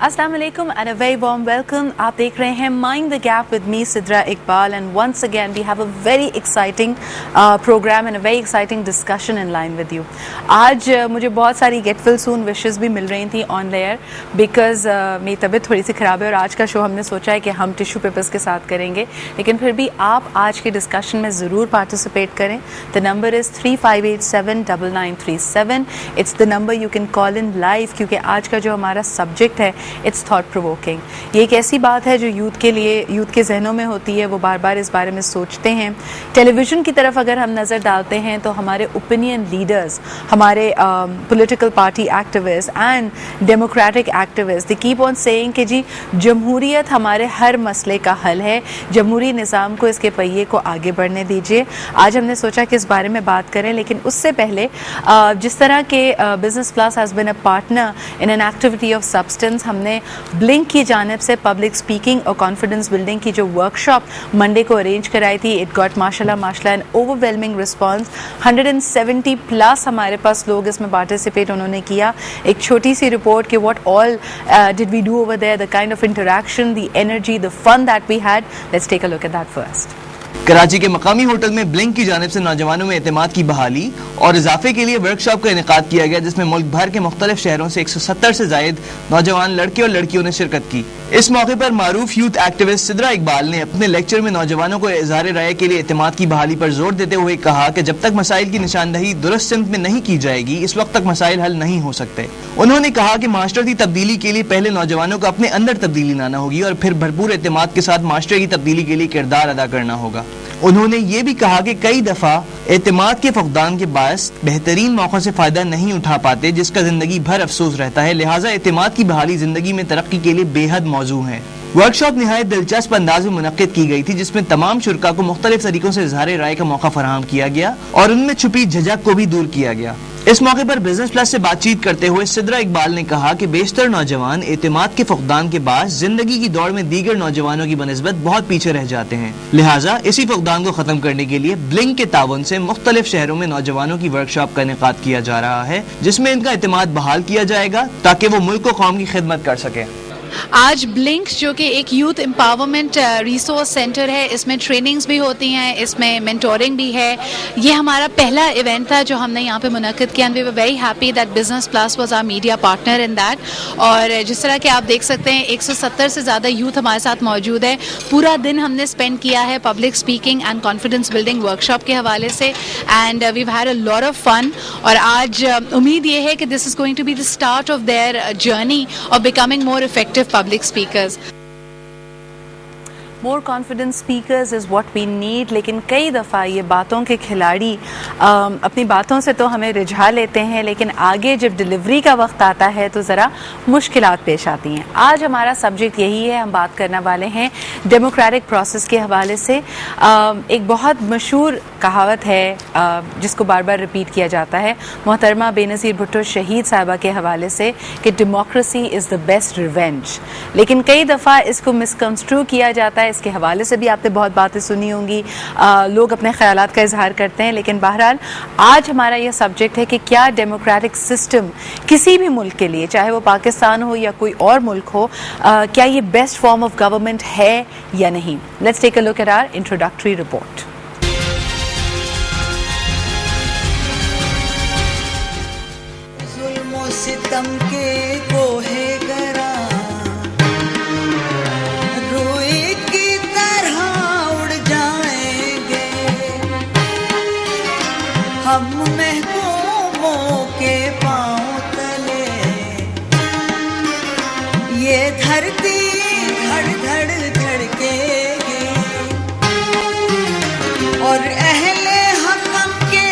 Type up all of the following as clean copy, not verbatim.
अस्सलाम वालेकुम and a very warm welcome. आप देख रहे हैं Mind the Gap with me Sidra Iqbal and once again we have a very exciting program and a very exciting discussion in line with you. आज मुझे बहुत सारी get well soon wishes भी मिल रही थी on layer because मेरी तबीयत थोड़ी सी ख़राब है और आज का शो हमने सोचा है कि हम टिश्यू पेपर्स के साथ करेंगे, लेकिन फिर भी आप आज के डिस्कशन में ज़रूर पार्टिसिपेट करें. The number is 35879937. It's the number you can call in live क्योंकि आज का जो हमारा सब्जेक्ट है इट्स थॉट प्रोवोकिंग. ये एक ऐसी बात है जो यूथ के जहनों में होती है, वो बार बार इस बारे में सोचते हैं. टेलीविज़न की तरफ अगर हम नज़र डालते हैं तो हमारे ओपिनियन लीडर्स, हमारे political party activist and democratic activist they keep on saying कि जी जमहूरियत हमारे हर मसले का हल है, जमहूरी निज़ाम को, इसके पहिए को आगे बढ़ने दीजिए. आज हमने सोचा कि इस बारे में बात करें, लेकिन उससे पहले जिस तरह के business plus has been a partner in an activity of substance, हमने ब्लिंक की जानिब से पब्लिक स्पीकिंग और कॉन्फिडेंस बिल्डिंग की जो वर्कशॉप मंडे को अरेंज कराई थी. इट गॉट माशाल्लाह एन ओवरवेलमिंग रिस्पॉन्स. 170 प्लस हमारे पास लोग इसमें पार्टिसिपेट उन्होंने किया. एक छोटी सी रिपोर्ट कि what all did we do over there, the kind of interaction, the energy, the fun that we had. Let's take a look at that first. Karachi के मकामी होटल में ब्लिंक की जानिब से नौजवानों में एतमाद की बहाली और इजाफे के लिए वर्कशॉप का इनेकाद किया गया, जिसमें मुल्क भर के मुख्तलिफ शहरों से 170 से जायद नौजवान लड़के और लड़कियों ने शिरकत की. इस मौके पर मारूफ यूथ एक्टिविस्ट सिद्रा इकबाल ने अपने लेक्चर में नौजवानों को इज़हार राय के लिए एतमाद की बहाली पर जोर देते हुए कहा कि जब तक मसाइल की निशानदही दुरुस्त सिमत में नहीं की जाएगी, इस वक्त तक मसाइल हल नहीं हो सकते. उन्होंने कहा कि माशरती तब्दीली के लिए पहले नौजवानों को अपने अंदर तब्दीली लाना होगी और फिर भरपूर एतमाद के साथ माशरे की तब्दीली के लिए किरदार अदा करना होगा. उन्होंने ये भी कहा कि कई दफा एतमाद के फकदान के बायस बेहतरीन मौकों से फायदा नहीं उठा पाते, जिसका जिंदगी भर अफसोस रहता है. लिहाजा एतमाद की बहाली जिंदगी में तरक्की के लिए बेहद मौजू है. वर्कशॉप निहायत दिलचस्प अंदाज में मुनक्किद की गई थी, जिसमें तमाम शुरका को मुख्तलिफ तरीकों से इज़हार राय का मौका फराहम किया गया और उनमें छुपी झिझक को भी दूर किया गया. इस मौके पर बिजनेस प्लस से बातचीत करते हुए सिद्रा इकबाल ने कहा कि बेशतर नौजवान एतमाद के फकदान के बाद जिंदगी की दौड़ में दीगर नौजवानों की बनिस्बत बहुत पीछे रह जाते हैं. लिहाजा इसी फकदान को खत्म करने के लिए ब्लिंक के ताउन से मुख्तलिफ शहरों में नौजवानों की वर्कशॉप का इनेकाद किया जा रहा है, जिसमें इनका एतमाद बहाल किया जाएगा ताकि वो मुल्क को कौम की खिदमत कर सके. आज ब्लिंक जो कि एक यूथ एम्पावरमेंट रिसोर्स सेंटर है, इसमें ट्रेनिंग्स भी होती हैं, इसमें मेंटोरिंग भी है. ये हमारा पहला इवेंट था जो हमने यहाँ पे मुनक्किद किया. We were very happy that business plus was our media partner in that. और जिस तरह के आप देख सकते हैं 170 से ज़्यादा यूथ हमारे साथ मौजूद है. पूरा दिन हमने स्पेंड किया है public speaking and confidence building workshop के हवाले से and we had a lot of fun. और आज उम्मीद ये है कि this is going to be the start of their journey of becoming more effective public speakers. More confidence speakers is what we need. लेकिन कई दफ़ा ये बातों के खिलाड़ी अपनी बातों से तो हमें रिझा लेते हैं, लेकिन आगे जब डिलीवरी का वक्त आता है तो ज़रा मुश्किलात पेश आती हैं. आज हमारा सब्जेक्ट यही है. हम बात करने वाले हैं डेमोक्रेटिक प्रोसेस के हवाले से. एक बहुत मशहूर कहावत है जिसको बार बार रिपीट किया जाता है मोहतरमा बेनज़ीर भुट्टो शहीद साहिबा के हवाले से कि democracy is the best revenge. लेकिन कई दफ़ा इसको मिसकंस्ट्रू किया जाता है. इसके हवाले से भी आपने बहुत बातें सुनी होंगी. लोग अपने ख्यालात का इजहार करते हैं. लेकिन बहरहाल आज हमारा यह सब्जेक्ट है कि क्या डेमोक्रेटिक सिस्टम किसी भी मुल्क के लिए, चाहे वो पाकिस्तान हो या कोई और मुल्क हो, क्या ये बेस्ट फॉर्म ऑफ गवर्नमेंट है या नहीं. Let's take a look at our introductory report. सितम के कोहे गरा रोए की तरह उड़ जाएंगे हम महबूबों के पांव तले. ये धरती धड़ धड़ धड़केगी और अहले हकम के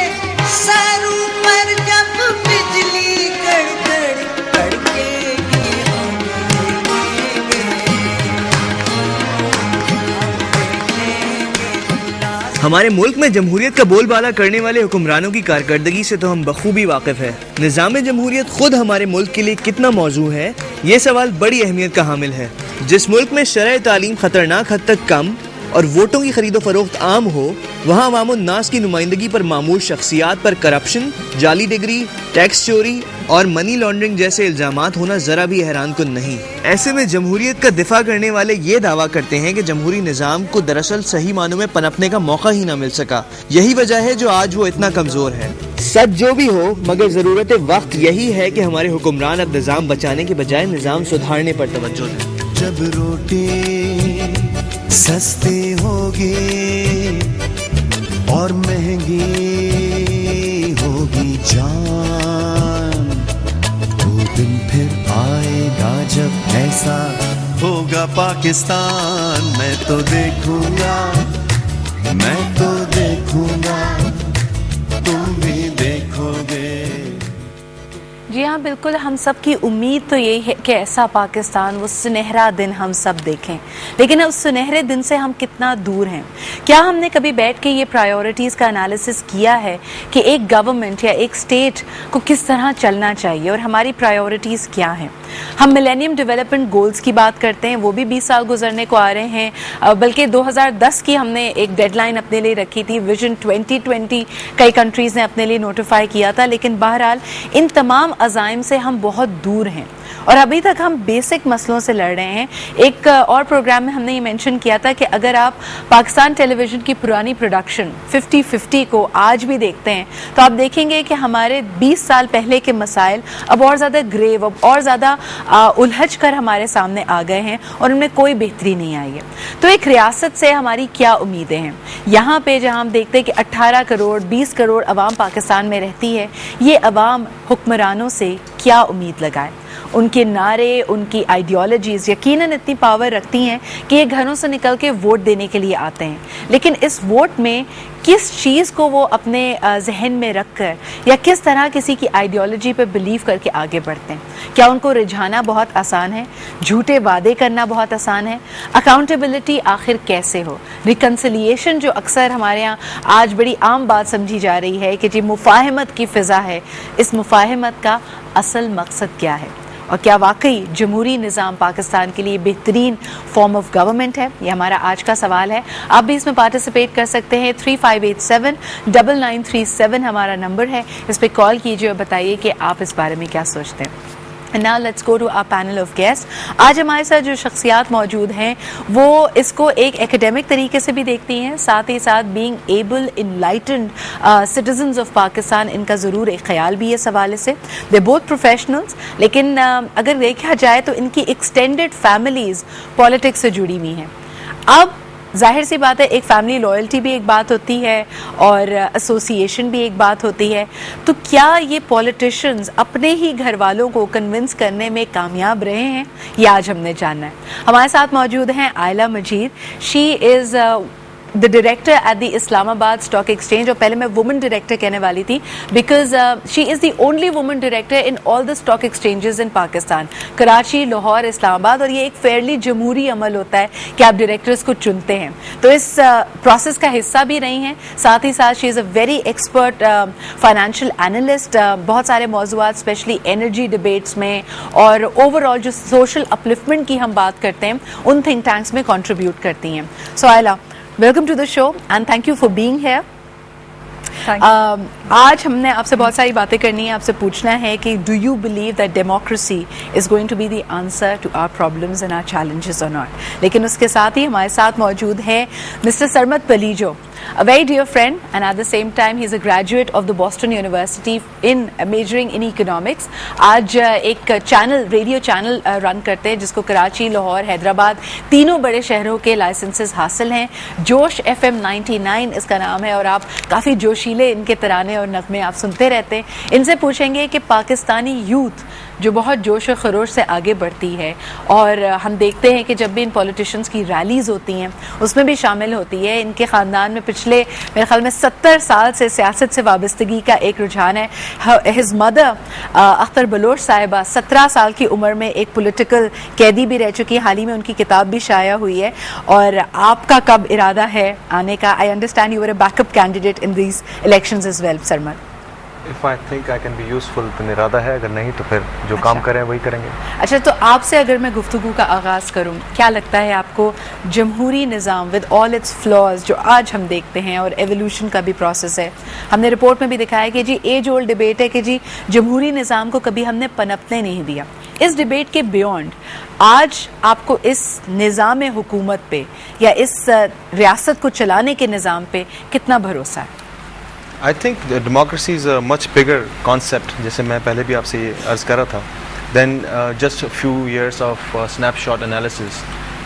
सरों पर जब बिजली कड़कड़ कड़केगी हम देखेंगे. हमारे मुल्क में जमहूरियत का बोलबाला करने वाले हुक्मरानों की कारकर्दगी से तो हम बखूबी वाकिफ है. निज़ाम जमहूरियत खुद हमारे मुल्क के लिए कितना मौजू है, ये सवाल बड़ी अहमियत का हामिल है. जिस मुल्क में शरअ तालीम खतरनाक हद तक कम और वोटों की खरीदो फरोख्त आम हो, वहाँ अवामुन नास की नुमाइंदगी पर मामूल शख्सियात पर करप्शन, जाली डिग्री, टैक्स चोरी और मनी लॉन्ड्रिंग जैसे इल्जामात होना जरा भी हैरान कुन नहीं। ऐसे में जमहूरियत का दिफा करने वाले ये दावा करते हैं कि जमहूरी निज़ाम को दरअसल सही मानों में पनपने का मौका ही ना मिल सका। यही वजह है जो आज वो इतना कमजोर है। सच जो भी हो, मगर जरूरत वक्त यही है कि हमारे हुक्मरान अब निज़ाम बचाने के बजाय निज़ाम सुधारने पर तवज्जो दें। जब रोटी सस्ती होगी और महंगी होगी जान, वो दिन फिर आएगा जब ऐसा होगा पाकिस्तान। मैं तो देखूंगा, तुम भी देखोगे। जी हाँ, बिल्कुल। हम सब की उम्मीद तो यही है कि ऐसा पाकिस्तान, वो सुनहरा दिन हम सब देखें, लेकिन उस सुनहरे दिन से हम कितना दूर हैं? क्या हमने कभी बैठ के ये प्रायोरिटीज़ का एनालिसिस किया है कि एक गवर्नमेंट या एक स्टेट को किस तरह चलना चाहिए और हमारी प्रायोरिटीज़ क्या हैं? हम मिलेनियम डेवलपमेंट गोल्स की बात करते हैं, वो भी 20 साल गुजरने को आ रहे हैं, बल्कि 2010 की हमने एक डेडलाइन अपने लिए रखी थी। विजन 2020 कई कंट्रीज़ ने अपने लिए नोटिफाई किया था, लेकिन बहरहाल इन तमाम अज़ाइम से हम बहुत दूर हैं और अभी तक हम बेसिक मसलों से लड़ रहे हैं। एक और प्रोग्राम में हमने ये मेंशन किया था कि अगर आप पाकिस्तान टेलीविज़न की पुरानी प्रोडक्शन 50-50 को आज भी देखते हैं तो आप देखेंगे कि हमारे 20 साल पहले के मसाइल अब और ज़्यादा ग्रेव, अब और ज़्यादा उलझ कर हमारे सामने आ गए हैं और उनमें कोई बेहतरी नहीं आई है। तो एक रियासत से हमारी क्या उम्मीदें हैं? यहाँ पे जहाँ हम देखते हैं कि 18 करोड़ 20 करोड़ अवाम पाकिस्तान में रहती है, ये अवाम हुक्मरानों से क्या उम्मीद लगाए? उनके नारे, उनकी आइडियोलॉजीज़ यकीनन इतनी पावर रखती हैं कि ये घरों से निकल के वोट देने के लिए आते हैं, लेकिन इस वोट में किस चीज़ को वो अपने जहन में रख कर या किस तरह किसी की आइडियोलॉजी पे बिलीव करके आगे बढ़ते हैं? क्या उनको रिझाना बहुत आसान है? झूठे वादे करना बहुत आसान है? अकाउंटेबिलिटी आखिर कैसे हो? रिकन्सिलिएशन जो अक्सर हमारे यहाँ आज बड़ी आम बात समझी जा रही है कि जी मुफाहमत की फ़िज़ा है, इस मुफाहमत का असल मकसद क्या है? और क्या वाकई जमहूरी निज़ाम पाकिस्तान के लिए बेहतरीन फॉर्म ऑफ गवर्नमेंट है? ये हमारा आज का सवाल है। आप भी इसमें पार्टिसिपेट कर सकते हैं। 3587-9937 हमारा नंबर है, इस पर कॉल कीजिए और बताइए कि आप इस बारे में क्या सोचते हैं। Now let's go to our panel of guests. आज हमारे साथ जो शख्सियात मौजूद हैं वो इसको एक एकेडमिक तरीके से भी देखती हैं, साथ ही साथ being able enlightened citizens of Pakistan, इनका ज़रूर एक ख्याल भी है इस हवाले से। दे बोथ प्रोफेशनल्स, लेकिन अगर देखा जाए तो इनकी एक्सटेंडेड फैमिलीज़ पॉलिटिक्स से जुड़ी हुई हैं। अब जाहिर सी बात है, एक फैमिली लॉयल्टी भी एक बात होती है और एसोसिएशन भी एक बात होती है। तो क्या ये पॉलिटिशियंस अपने ही घर वालों को कन्विंस करने में कामयाब रहे हैं? ये आज हमने जानना है। हमारे साथ मौजूद हैं Ayla Majeed. She is the director at the Islamabad stock exchange, और पहले मैं वुमन डायरेक्टर कहने वाली थी because she is the only woman director in all the stock exchanges in Pakistan, Karachi, Lahore, Islamabad. और ये एक फेयरली जमहूरी अमल होता है कि आप डायरेक्टर्स को चुनते हैं, तो इस प्रोसेस का हिस्सा भी रही हैं। साथ ही साथ she is a very expert financial analyst, बहुत सारे मौज़ूआत स्पेशली एनर्जी डिबेट्स में और ओवरऑल जो सोशल अपलिफ्टमेंट की हम बात करते हैं उन थिंक टैंक्स में कंट्रीब्यूट करती हैं। So Ayla, welcome to the show and thank you for being here. आज हमने आपसे बहुत सारी बातें करनी है, आपसे पूछना है कि do you believe that democracy is going to be the answer to our problems and our challenges और नॉट? लेकिन उसके साथ ही हमारे साथ मौजूद है mister Sarmad Palijo, a very dear friend, and at the same time he is a graduate of the Boston University in majoring in economics. आज एक चैनल, रेडियो चैनल रन करते हैं जिसको कराची, लाहौर, हैदराबाद तीनों बड़े शहरों के लाइसेंसेस हासिल हैं। जोश FM 99 इसका नाम है और आप काफ़ी जोशीले इनके तराने और नगमे आप सुनते रहते हैं। इनसे पूछेंगे कि पाकिस्तानी यूथ जो बहुत जोश और खरोश से आगे बढ़ती है, और हम देखते हैं कि जब भी इन पॉलिटिशियंस की रैलीज़ होती हैं उसमें भी शामिल होती है। इनके ख़ानदान में पिछले मेरे ख्याल में 70 साल से सियासत से वाबस्तगी का एक रुझान है। हिज मदर अख्तर बलोच साहिबा 17 साल की उम्र में एक पॉलिटिकल कैदी भी रह चुकी है। हाल ही में उनकी किताब भी शाया हुई है। और आपका कब इरादा है आने का? I understand you were a backup candidate in these elections as well, Sarmad. If I think I can be useful तो इरादा है, अगर नहीं तो फिर जो काम करें वही करेंगे। अच्छा, तो आपसे अगर मैं गुफ्तगू का आगाज़ करूं, क्या लगता है आपको जमहूरी निज़ाम विद ऑल इट्स फ्लॉज जो आज हम देखते हैं, और एवोल्यूशन का भी प्रोसेस है, हमने रिपोर्ट में भी दिखाया कि जी एज ओल्ड डिबेट है कि जी जमहूरी निज़ाम को कभी हमने पनपने नहीं दिया, इस डिबेट के बियॉन्ड आज आपको इस निज़ाम हुकूमत पे या इस रियासत को चलाने के निज़ाम पे कितना भरोसा है? I think democracy is a much bigger concept, जैसे मैं पहले भी आपसे ये अर्ज़ कर रहा था, then just few years of snapshot analysis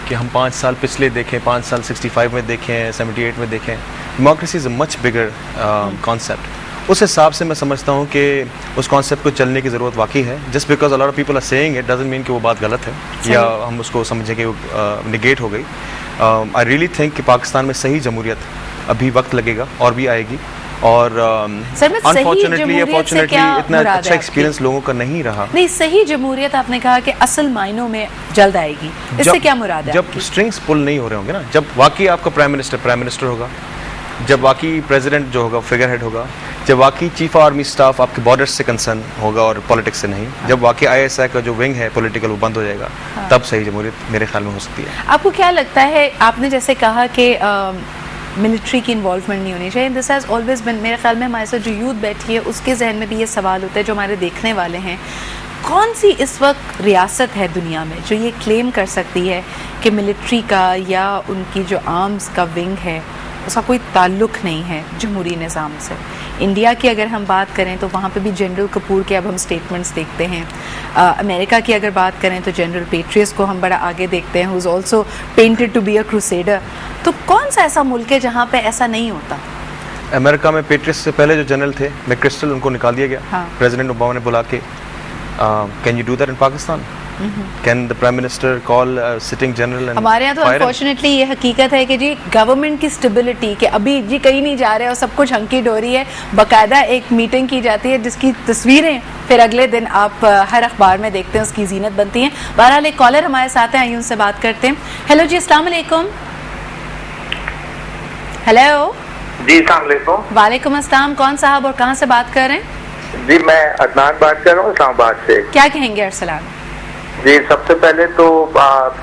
कि हम 5 साल पिछले देखें, 5 साल 65 में देखें, 78 में देखें। Democracy is a much bigger concept. उस हिसाब से मैं समझता हूँ कि उस कॉन्सेप्ट को चलने की ज़रूरत वाकई है। Just because a lot of people are saying it doesn't mean कि वो बात गलत है या हम उसको समझें कि वो निगेट हो गई। आई रियली थिंक कि पाकिस्तान में सही जमहूरियत अभी वक्त लगेगा और भी आएगी, और अनफॉर्चुनेटली इतना अच्छा एक्सपीरियंस लोगों का नहीं रहा। नहीं, सही जमहूरियत आपने कहा कि असल मायनों में जल्द आएगी, इससे क्या मुराद है? जब स्ट्रिंग्स पुल नहीं हो रहे होंगे ना, जब वाकई आपका प्राइम मिनिस्टर होगा, जब वाकई प्रेसिडेंट जो होगा फिगर हेड होगा, जब वाकई चीफ आर्मी स्टाफ आपके बॉर्डर्स से कंसर्न होगा और पॉलिटिक्स से नहीं, जब वाकई ISI का जो विंग है पॉलिटिकल वो बंद हो जाएगा, तब सही जमहूरियत मेरे ख्याल में हो सकती है। आपको क्या लगता है, आपने जैसे कहा कि मिलिट्री की इन्वॉल्वमेंट नहीं होनी चाहिए, दिस हैज़ ऑलवेज बिन, मेरे ख्याल में हमारे साथ जो यूथ बैठी है उसके जहन में भी ये सवाल होता है, जो हमारे देखने वाले हैं, कौन सी इस वक्त रियासत है दुनिया में जो ये क्लेम कर सकती है कि मिलिट्री का या उनकी जो आर्म्स का विंग है उसका कोई ताल्लुक नहीं है जमहूरी निज़ाम से? इंडिया की अगर हम बात करें तो वहाँ पे भी जनरल कपूर के अब हम स्टेटमेंट्स देखते हैं। अमेरिका की अगर बात करें तो जनरल पेट्रियस को हम बड़ा आगे देखते हैं, who is also painted to be a crusader. तो कौन सा ऐसा मुल्क है जहाँ पे ऐसा नहीं होता? अमेरिका में पेट्रियस से पहले जो जनरल थे मैक्रिस्टल, उनको निकाल दिया गया प्रेसिडेंट ओबामा ने बुला के। Can you do that in Pakistan? Can the prime minister call sitting general? हमारे यहाँ तो अनफॉर्चुनेटली ये हकीकत है कि जी गवर्नमेंट की स्टेबिलिटी के अभी जी कहीं नहीं जा रहे और सब कुछ हंकी डोरी है, बाकायदा एक मीटिंग की जाती है जिसकी तस्वीरें फिर अगले दिन आप हर अखबार में देखते हैं, उसकी जीनत बनती हैं। बहरहाल एक कॉलर हमारे साथ हैं, आइए उनसे बात करते हैं। हेलो जी, अस्सलाम वालेकुम। हेलो जी, अस्सलाम वालेकुम। वालेकुम अस्सलाम। कौन साहब और कहाँ से बात कर रहे हैं? जी, मैं अदनान बात कर रहा हूँ इस्लामाबाद से। क्या कहेंगे अरसलान? जी, सबसे पहले तो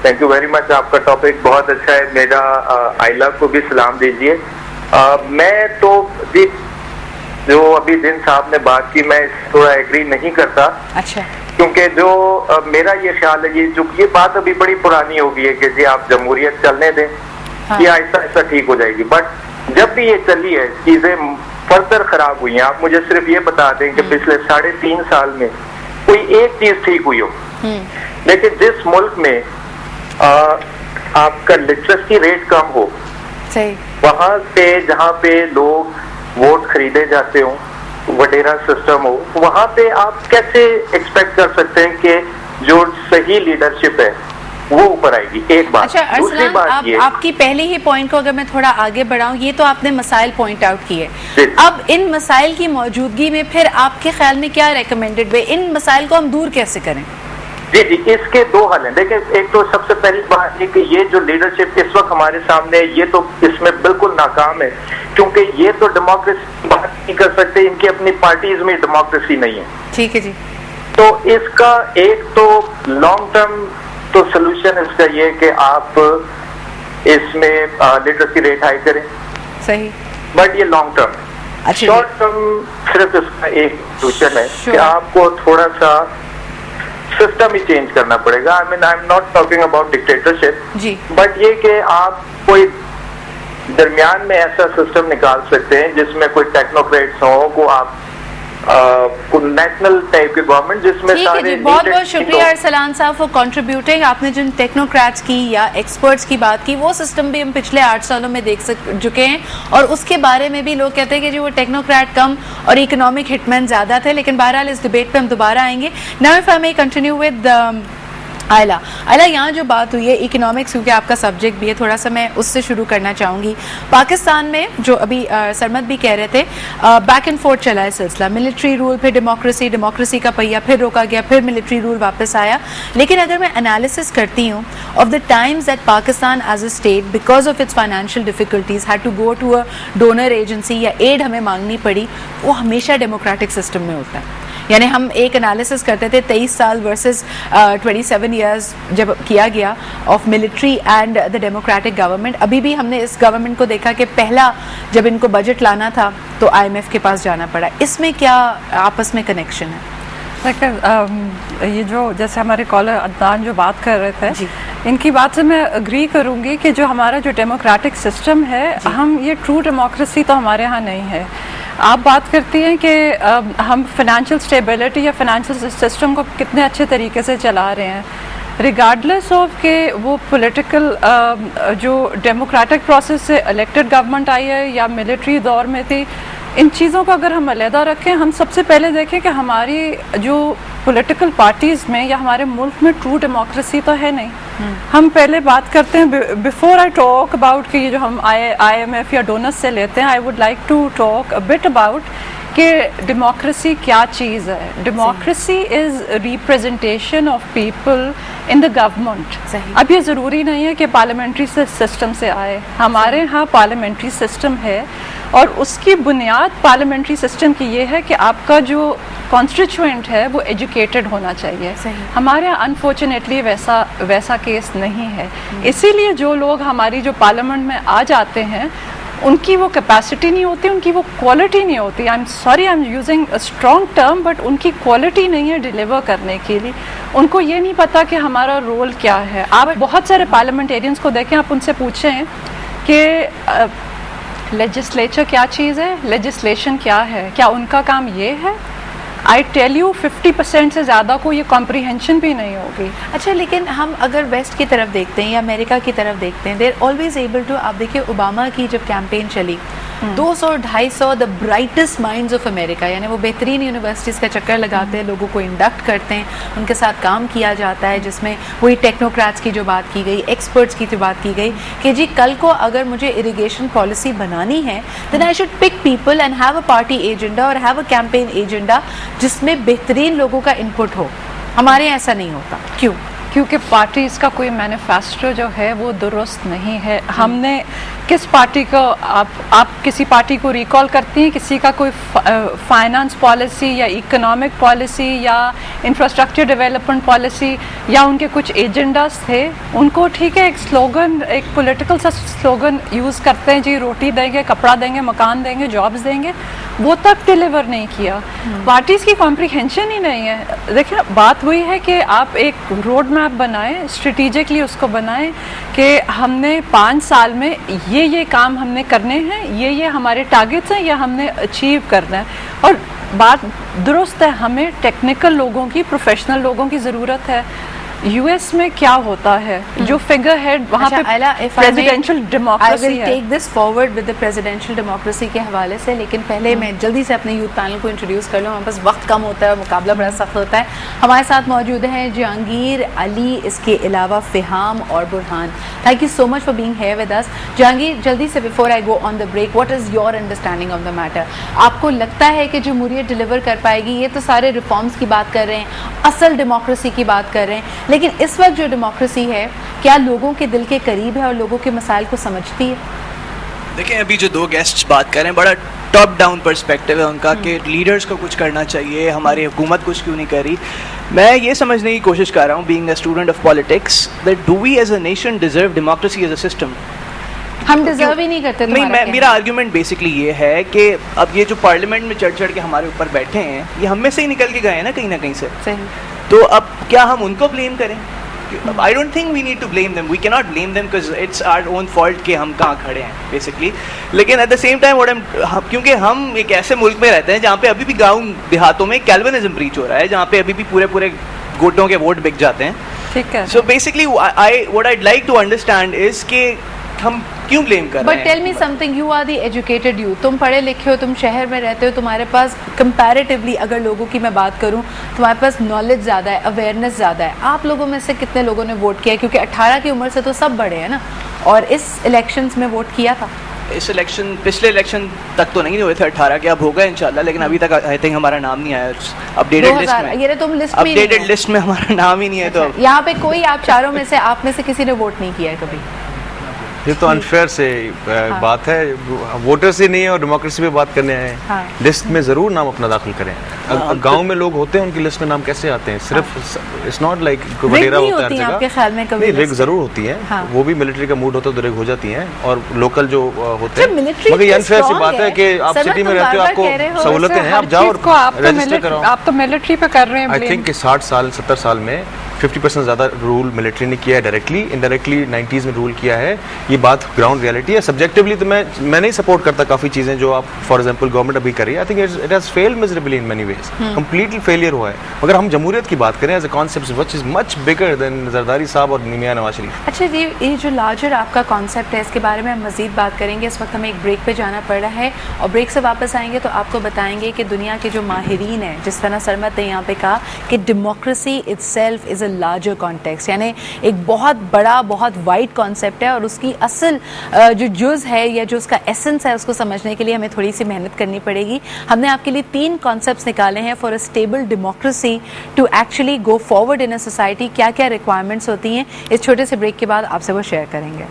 थैंक यू वेरी मच, आपका टॉपिक बहुत अच्छा है। मेरा आइला को भी सलाम दीजिए। मैं तो जी जो अभी जिन साहब ने बात की, मैं थोड़ा एग्री नहीं करता। अच्छा। क्योंकि जो मेरा ये ख्याल है, ये बात अभी बड़ी पुरानी हो गई है कि जी आप जमहूरियत चलने दें, ये आहिस्ता आहिस्ता ठीक हो जाएगी। बट जब भी ये चली है चीजें फर्दर खराब हुई हैं। आप मुझे सिर्फ ये बता दें कि पिछले 3.5 साल में कोई एक चीज ठीक हुई हो। लेकिन जिस मुल्क में आपका लिटरेसी रेट कम हो, वहां पे जहाँ पे लोग वोट खरीदे जाते हो, वडेरा सिस्टम हो, वहां पे आप कैसे एक्सपेक्ट कर सकते हैं कि जो सही लीडरशिप है वो ऊपर आएगी? एक बात। अच्छा अरसलान, आपकी पहले ही पॉइंट को अगर मैं थोड़ा आगे बढ़ाऊं, ये तो आपने मसाइल पॉइंट आउट किए। अब इन मसाइल की मौजूदगी में फिर आपके ख्याल में क्या रेकमेंडेड वे, इन मसाइल को हम दूर कैसे करें? जी, इसके दो हल हैं। देखिए, एक तो सबसे पहली बात है कि ये जो लीडरशिप इस वक्त हमारे सामने है, ये तो इसमें बिल्कुल नाकाम है, क्योंकि ये तो डेमोक्रेसी बात नहीं कर सकते, इनकी अपनी पार्टीज में डेमोक्रेसी नहीं है। ठीक है जी। तो इसका एक तो लॉन्ग टर्म तो सोल्यूशन इसका ये कि आप इसमें लिटरेसी रेट हाई करें। सही। बट ये लॉन्ग टर्म। शॉर्ट टर्म सिर्फ इसका एक सोल्यूशन है कि आपको थोड़ा सा सिस्टम ही चेंज करना पड़ेगा। I am not talking about dictatorship, but ये कि आप कोई दरमियान में ऐसा सिस्टम निकाल सकते हैं जिसमें कोई टेक्नोक्रेट्स हो, को आप नेशनल टाइप की गवर्नमेंट जिसमें सारे। बहुत बहुत शुक्रिया अरसलान साहब फॉर कंट्रीब्यूटिंग। आपने जिन टेक्नोक्रेट्स की या एक्सपर्ट्स की बात की, वो सिस्टम भी हम पिछले 8 सालों में देख चुके हैं, और उसके बारे में भी लोग कहते हैं कि जी वो टेक्नोक्रेट कम और इकोनॉमिक हिटमैन ज्यादा थे। लेकिन बहरहाल इस डिबेट पे हम दोबारा आएंगे। Now if I may continue with आयला यहाँ जो बात हुई है इकोनॉमिक्स, क्योंकि आपका सब्जेक्ट भी है, थोड़ा सा मैं उससे शुरू करना चाहूँगी। पाकिस्तान में जो अभी सरमद भी कह रहे थे, बैक एंड फोर्थ चला है सिलसिला, मिलिट्री रूल फिर डेमोक्रेसी, डेमोक्रेसी का पहिया फिर रोका गया, फिर मिलिट्री रूल वापस आया। लेकिन अगर मैं एनालिसिस करती हूँ of the times that Pakistan as a state because of its financial difficulties had to go to a donor agency या एड हमें मांगनी पड़ी, वो हमेशा डेमोक्रेटिक सिस्टम में होता है। यानी हम एक एनालिसिस करते थे 23 साल वर्सेस 27 इयर्स जब किया गया of military and the democratic government. अभी भी हमने इस गवर्नमेंट को देखा कि पहला जब इनको बजट लाना था तो IMF के पास जाना पड़ा। इसमें क्या आपस में कनेक्शन है? देखिए ये जो जैसे हमारे कॉलर अदनान जो बात कर रहे थे, इनकी बात से मैं अग्री करूंगी कि जो हमारा जो डेमोक्रेटिक सिस्टम है, हम ये ट्रू डेमोक्रेसी तो हमारे यहाँ नहीं है। आप बात करती हैं कि हम फाइनेंशियल स्टेबिलिटी या फाइनेंशियल सिस्टम को कितने अच्छे तरीके से चला रहे हैं, रिगार्डलेस ऑफ के वो पॉलिटिकल जो डेमोक्रेटिक प्रोसेस से इलेक्टेड गवर्नमेंट आई है या मिलिट्री दौर में थी। इन चीज़ों को अगर हम अलहदा रखें, हम सबसे पहले देखें कि हमारी जो पॉलिटिकल पार्टीज़ में या हमारे मुल्क में ट्रू डेमोक्रेसी तो है नहीं। हम पहले बात करते हैं, बिफोर आई टॉक अबाउट कि ये जो हम IMF या डोनर्स से लेते हैं, I would like to talk a bit about कि डेमोक्रेसी क्या चीज़ है। Democracy is representation of people in the government. अब ये ज़रूरी नहीं है कि पार्लियामेंट्री सिस्टम से आए, हमारे यहाँ पार्लियामेंट्री सिस्टम है और उसकी बुनियाद पार्लियामेंट्री सिस्टम की ये है कि आपका जो कॉन्स्टिट्यूएंट है वो एजुकेटेड होना चाहिए। हमारे यहाँ अनफॉर्चुनेटली वैसा केस नहीं है। इसीलिए जो लोग हमारी जो पार्लियामेंट में आ जाते हैं उनकी वो कैपेसिटी नहीं होती, उनकी वो क्वालिटी नहीं होती। I am sorry, I am using a strong term, but उनकी क्वालिटी नहीं है डिलीवर करने के लिए। उनको ये नहीं पता कि हमारा रोल क्या है। आप बहुत सारे पार्लियामेंटेरियंस को देखें, आप उनसे पूछें कि लेजिस्लेचर क्या चीज़ है, लेजिस्लेशन क्या है, क्या उनका काम ये है? आई टेल यू 50% से ज़्यादा को ये कॉम्प्रीहेंशन भी नहीं होगी। अच्छा, लेकिन हम अगर वेस्ट की तरफ देखते हैं या अमेरिका की तरफ देखते हैं, देर ऑलवेज एबल टू, आप देखिए ओबामा की जब कैंपेन चली 200-250 the brightest minds of America, यानी वो बेहतरीन यूनिवर्सिटीज़ का चक्कर लगाते हैं, लोगों को इंडक्ट करते हैं, उनके साथ काम किया जाता है, जिसमें वही टेक्नोक्रेट्स की जो बात की गई, एक्सपर्ट्स की जो बात की गई कि जी कल को अगर मुझे इरिगेशन पॉलिसी बनानी है then I should pick people and have a party agenda और हैव अ कैंपेन एजेंडा जिसमें बेहतरीन लोगों का इनपुट हो। हमारे यहाँ ऐसा नहीं होता। क्यों? क्योंकि पार्टीज़ का कोई मैनिफेस्टो जो है वो दुरुस्त नहीं है। हमने किस पार्टी को आप किसी पार्टी को रिकॉल करती हैं, किसी का कोई फाइनेंस पॉलिसी या इकोनॉमिक पॉलिसी या इंफ्रास्ट्रक्चर डेवलपमेंट पॉलिसी या उनके कुछ एजेंडास थे, उनको ठीक है एक स्लोगन, एक पॉलिटिकल सा स्लोगन यूज़ करते हैं, जी रोटी देंगे, कपड़ा देंगे, मकान देंगे, जॉब्स देंगे, वो तक डिलीवर नहीं किया। पार्टीज़ की कॉम्प्रीहेंशन ही नहीं है। देखिए बात वही है कि आप एक रोड मैप बनाएं, स्ट्रेटेजिकली उसको बनाएं कि हमने 5 साल में ये काम हमने करने हैं, ये हमारे टारगेट्स हैं, या हमने अचीव करना है। और बात दुरुस्त है, हमें टेक्निकल लोगों की, प्रोफेशनल लोगों की ज़रूरत है। यूएस में क्या होता है, जो फिगर हेड वहाँ पे प्रेसिडेंशियल डेमोक्रेसी है। I will take this forward with the presidential democracy के हवाले से, लेकिन पहले मैं जल्दी से अपने यूथ पैनल को इंट्रोड्यूस कर लूँ। हमारे पास वक्त कम होता है और मुकाबला बड़ा सख्त होता है। हमारे साथ मौजूद हैं जहांगीर, अली, इसके अलावा फ़िहाम और Burhan. Thank you so much for being here with us. Jahangir, जल्दी से before I go on the break, what is your understanding of the matter? आपको लगता है कि जमहूरियत डिलीवर कर पाएगी? ये तो सारे रिफॉर्म्स की बात कर रहे हैं, असल डेमोक्रेसी की बात कर रहे हैं, लेकिन इस वक्त जो डेमोक्रेसी है क्या लोगों के दिल के करीब है और लोगों के मसाइल को समझती है? देखें, अभी जो 2 गेस्ट्स बात कर रहे हैं, बड़ा टॉप डाउन पर्सपेक्टिव है उनका कि लीडर्स को कुछ करना चाहिए, हमारी हुकूमत कुछ क्यों नहीं कर रही। मैं ये समझने की कोशिश कर रहा हूँ, being a student of politics, that do we as a nation deserve democracy as a system? हम डिजर्व ही नहीं करते। नहीं, मेरा आर्ग्यूमेंट बेसिकली ये है कि अब ये जो पार्लियामेंट में चढ़ के हमारे ऊपर बैठे हैं, ये हम में से ही निकल के गए हैं ना कहीं से। सही। तो अब क्या हम उनको ब्लेम करें? I don't think we need to blame them. We cannot blame them because it's our own fault कि हम कहाँ खड़े हैं basically. लेकिन at the same time क्योंकि हम एक ऐसे मुल्क में रहते हैं जहाँ पे अभी भी गाँव देहातों में कैल्विनिज्म प्रीच हो रहा है, जहाँ पे अभी भी पूरे गोटों के वोट बिक जाते हैं। ठीक है। So basically what I'd like to understand is कि हम क्यों ब्लेम कर रहे बट हैं? Tell me something, you are the educated youth, तुम पढ़े लिखे हो, तुम शहर में रहते हो, तुम्हारे पास कंपैरेटिवली अगर लोगों की मैं बात करूं, तुम्हारे पास नॉलेज ज़्यादा है, अवेयरनेस ज़्यादा है। आप लोगों में से कितने लोगों ने वोट किया? क्योंकि 18 की उम्र से तो सब बड़े हैं ना, और इस इलेक्शंस में वोट किया था। इस इलेक्शन, पिछले इलेक्शन तक तो नहीं हुए थे 18 के, अब होगा इंशाल्लाह, लेकिन अभी तक आई थिंक हमारा नाम नहीं आया अपडेटेड लिस्ट में। ये तुम लिस्ट में अपडेटेड लिस्ट में हमारा नाम ही नहीं है। तो यहाँ पे कोई, आप चारों में से, आप में से किसी ने वोट नहीं किया है कभी? ये तो अनफेयर से बात है, वोटर से नहीं है और डेमोक्रेसी पे बात करने आए हैं। लिस्ट में जरूर नाम अपना दाखिल करें। गांव में लोग होते हैं, उनकी लिस्ट में नाम कैसे आते हैं? सिर्फ इट्स नॉट लाइक वडेरा होता है हर जगह। आपके ख्याल में कभी नहीं, रिग जरूर होती है। वो भी मिलिट्री का मूड होता है तो रिग हो जाती है, और लोकल जो होते हैं। मगर ये अनफेयर सी बात है कि आप सिटी में रहते हो, आपको सहूलतें हैं, आप जाओ रजिस्टर कराओ। आप तो मिलिट्री पे कर रहे हैं। आई थिंक 60 साल 70 साल में 50% ज़्यादा रूल मिलिट्री ने किया है, डायरेक्टली। इनडायरेक्टली 90s में रूल किया है। ये बात ग्राउंड रियलिटी है। सब्जेक्टिवली तो मैं नहीं सपोर्ट करता काफ़ी चीज़ें जो आप फॉर एग्जांपल गवर्नमेंट अभी कर रही है। I think it has failed miserably in many ways, completely failure हुआ है। मगर हम जमहूरियत की बात करें as a concept which is much bigger than Zardari sahab और मियां नवाज शरीफ। अच्छा जी, ये जो लार्जर आपका कॉन्सेप्ट है, इसके बारे में हम मज़ीद बात करेंगे। इस वक्त हमें एक ब्रेक पे जाना पड़ रहा है, और ब्रेक से वापस आएंगे तो आपको बताएंगे कि दुनिया के जो माहिरीन हैं, जिस तरह सरमत ने यहाँ पे कहा कि democracy itself is a larger context, यानी एक बहुत बड़ा, बहुत वाइड कॉन्सेप्ट है, और उसकी असल जो जुज़ है या जो उसका एसेंस है, उसको समझने के लिए हमें थोड़ी सी मेहनत करनी पड़ेगी। हमने आपके लिए 3 कॉन्सेप्ट्स निकाले हैं for a stable democracy to actually go forward in a society. क्या क्या रिक्वायरमेंट्स होती हैं, इस छोटे से ब्रेक के बाद आपसे वो शेयर करेंगे।